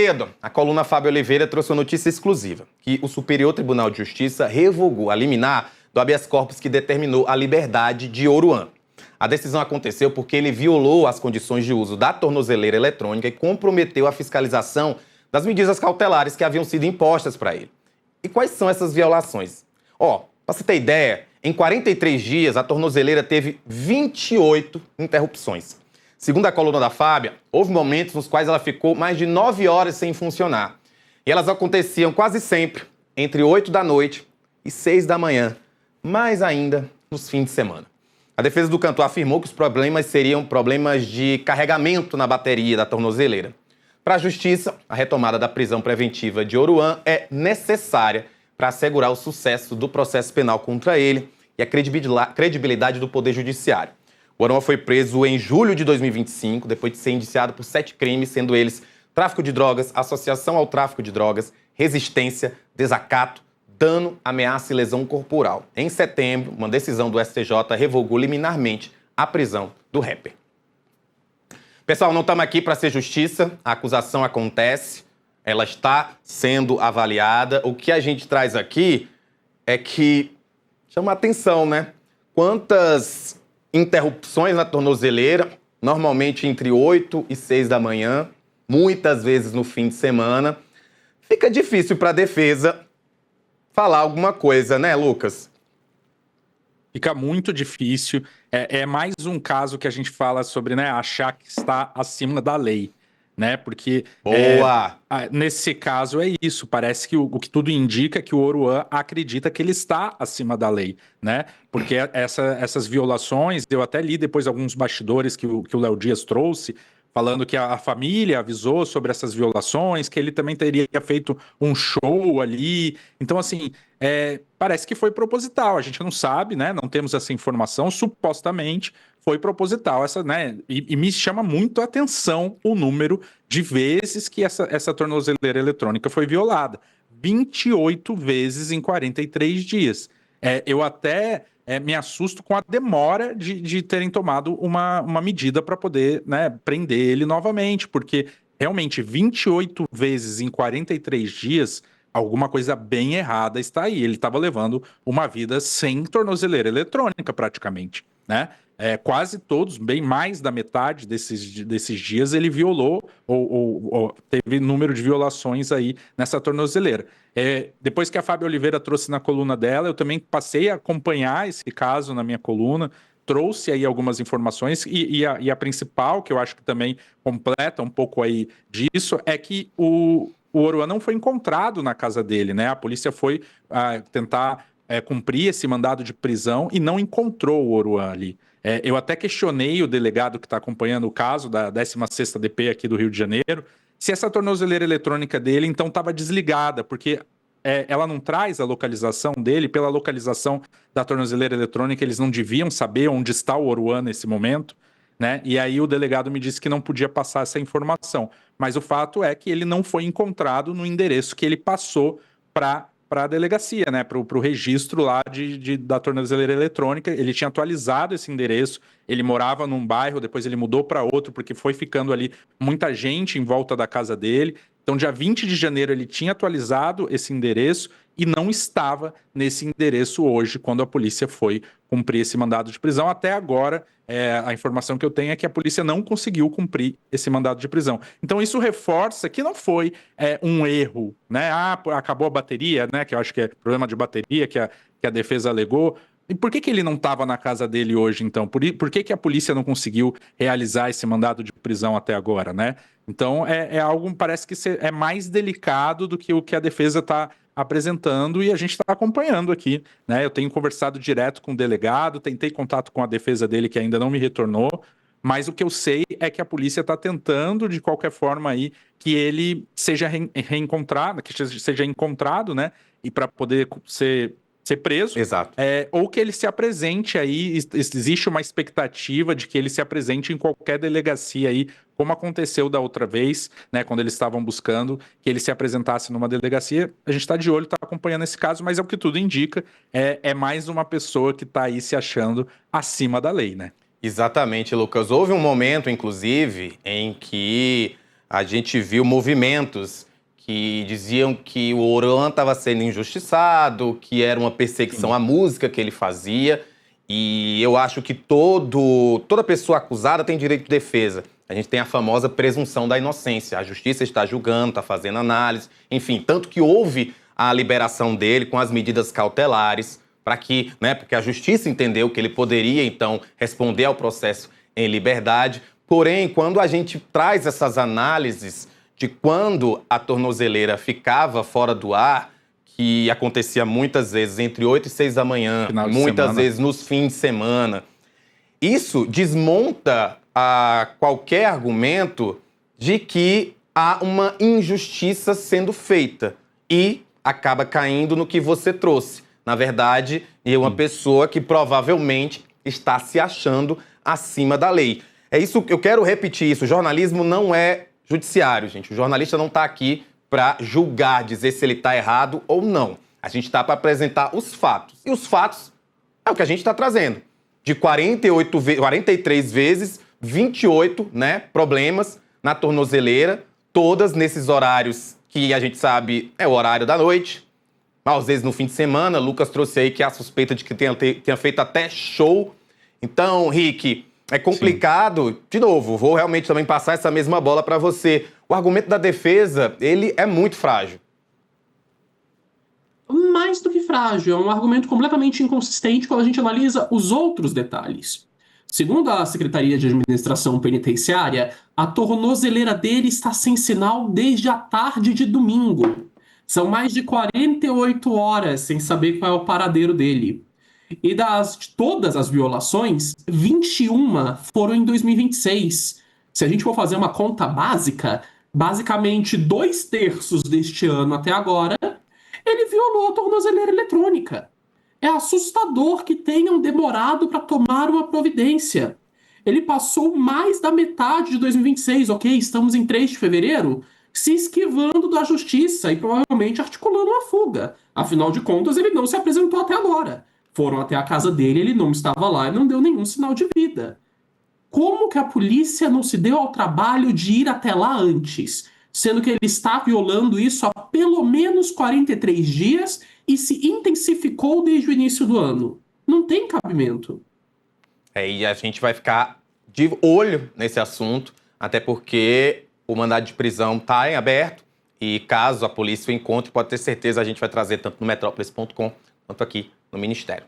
cedo, a coluna Fábio Oliveira trouxe uma notícia exclusiva, que o Superior Tribunal de Justiça revogou a liminar do habeas corpus que determinou a liberdade de Oruan. A decisão aconteceu porque ele violou as condições de uso da tornozeleira eletrônica e comprometeu a fiscalização das medidas cautelares que haviam sido impostas para ele. E quais são essas violações? Para você ter ideia, em 43 dias a tornozeleira teve 28 interrupções. Segundo a coluna da Fábia, houve momentos nos quais ela ficou mais de 9 horas sem funcionar. E elas aconteciam quase sempre entre 8 da noite e 6 da manhã, mais ainda nos fins de semana. A defesa do cantor afirmou que os problemas seriam problemas de carregamento na bateria da tornozeleira. Para a Justiça, a retomada da prisão preventiva de Oruan é necessária para assegurar o sucesso do processo penal contra ele e a credibilidade do Poder Judiciário. O Oruan foi preso em julho de 2025, depois de ser indiciado por 7 crimes, sendo eles tráfico de drogas, associação ao tráfico de drogas, resistência, desacato, dano, ameaça e lesão corporal. Em setembro, uma decisão do STJ revogou liminarmente a prisão do rapper. Pessoal, não estamos aqui para ser justiça, a acusação acontece, ela está sendo avaliada. O que a gente traz aqui é que chama atenção, né? Quantas interrupções na tornozeleira, normalmente entre 8 e 6 da manhã, muitas vezes no fim de semana. Fica difícil para a defesa falar alguma coisa, né, Lucas? Fica muito difícil. É mais um caso que a gente fala sobre, né, achar que está acima da lei, né? Porque nesse caso é isso. Parece que o que tudo indica é que o Oruan acredita que ele está acima da lei, né? Porque essas violações, eu até li depois alguns bastidores que o Léo Dias trouxe, falando que a família avisou sobre essas violações, que ele também teria feito um show ali. Então, assim, parece que foi proposital. A gente não sabe, né? Não temos essa informação. Supostamente foi proposital. Né? E me chama muito a atenção o número de vezes que essa tornozeleira eletrônica foi violada. 28 vezes em 43 dias. Eu até me assusto com a demora de terem tomado uma medida para poder, né, prender ele novamente, porque realmente 28 vezes em 43 dias, alguma coisa bem errada está aí. Ele estava levando uma vida sem tornozeleira eletrônica praticamente, né? Quase todos, bem mais da metade desses dias, ele violou ou teve número de violações aí nessa tornozeleira. Depois que a Fábio Oliveira trouxe na coluna dela, eu também passei a acompanhar esse caso na minha coluna, trouxe aí algumas informações e a principal, que eu acho que também completa um pouco aí disso, é que o Oruan não foi encontrado na casa dele, né? A polícia foi tentar cumprir esse mandado de prisão e não encontrou o Oruan ali. Eu até questionei o delegado que está acompanhando o caso da 16ª DP aqui do Rio de Janeiro, se essa tornozeleira eletrônica dele, então, estava desligada, porque ela não traz a localização dele. Pela localização da tornozeleira eletrônica, eles não deviam saber onde está o Oruan nesse momento, né? E aí o delegado me disse que não podia passar essa informação. Mas o fato é que ele não foi encontrado no endereço que ele passou para a delegacia, né? Para o registro lá da tornozeleira eletrônica. Ele tinha atualizado esse endereço, ele morava num bairro, depois ele mudou para outro, porque foi ficando ali muita gente em volta da casa dele. Então, dia 20 de janeiro, ele tinha atualizado esse endereço e não estava nesse endereço hoje, quando a polícia foi cumprir esse mandado de prisão. Até agora, a informação que eu tenho é que a polícia não conseguiu cumprir esse mandado de prisão. Então, isso reforça que não foi um erro, né? Acabou a bateria, né? Que eu acho que é problema de bateria que a defesa alegou. E por que ele não estava na casa dele hoje, então? Por que a polícia não conseguiu realizar esse mandado de prisão até agora, né? Então, algo, parece que é mais delicado do que o que a defesa está apresentando e a gente está acompanhando aqui, né? Eu tenho conversado direto com o delegado, tentei contato com a defesa dele, que ainda não me retornou, mas o que eu sei é que a polícia está tentando, de qualquer forma, aí, que ele seja reencontrado, que seja encontrado, né? E para poder ser preso. Exato. Ou que ele se apresente aí, existe uma expectativa de que ele se apresente em qualquer delegacia aí, como aconteceu da outra vez, né, quando eles estavam buscando que ele se apresentasse numa delegacia. A gente está de olho, está acompanhando esse caso, mas é o que tudo indica, é mais uma pessoa que está aí se achando acima da lei, né? Exatamente, Lucas. Houve um momento, inclusive, em que a gente viu movimentos que diziam que o Oruan estava sendo injustiçado, que era uma perseguição à música que ele fazia. E eu acho que toda pessoa acusada tem direito de defesa. A gente tem a famosa presunção da inocência. A justiça está julgando, está fazendo análise, enfim, tanto que houve a liberação dele com as medidas cautelares, para que, né, porque a justiça entendeu que ele poderia, então, responder ao processo em liberdade. Porém, quando a gente traz essas análises de quando a tornozeleira ficava fora do ar, que acontecia muitas vezes entre 8 e 6 da manhã, muitas vezes nos fins de semana, isso desmonta qualquer argumento de que há uma injustiça sendo feita e acaba caindo no que você trouxe. Na verdade, é uma pessoa que provavelmente está se achando acima da lei. É isso, eu quero repetir isso, o jornalismo não é judiciário, gente. O jornalista não está aqui para julgar, dizer se ele está errado ou não. A gente está para apresentar os fatos. E os fatos é o que a gente está trazendo. De 43 vezes, 28, né, problemas na tornozeleira, todas nesses horários que a gente sabe é o horário da noite, às vezes no fim de semana. Lucas trouxe aí que há suspeita de que tenha feito até show. Então, Rick, é complicado. Sim. De novo, vou realmente também passar essa mesma bola para você. O argumento da defesa, ele é muito frágil. Mais do que frágil, é um argumento completamente inconsistente quando a gente analisa os outros detalhes. Segundo a Secretaria de Administração Penitenciária, a tornozeleira dele está sem sinal desde a tarde de domingo. São mais de 48 horas sem saber qual é o paradeiro dele. E de todas as violações, 21 foram em 2026. Se a gente for fazer uma conta básica, basicamente 2/3 deste ano até agora, ele violou a tornozeleira eletrônica. É assustador que tenham demorado para tomar uma providência. Ele passou mais da metade de 2026, ok? Estamos em 3 de fevereiro, se esquivando da justiça e provavelmente articulando uma fuga. Afinal de contas, ele não se apresentou até agora. Foram até a casa dele, ele não estava lá e não deu nenhum sinal de vida. Como que a polícia não se deu ao trabalho de ir até lá antes, sendo que ele está violando isso há pelo menos 43 dias e se intensificou desde o início do ano? Não tem cabimento. E a gente vai ficar de olho nesse assunto, até porque o mandado de prisão está em aberto e caso a polícia o encontre, pode ter certeza, a gente vai trazer tanto no metrópolis.com quanto aqui no Ministério.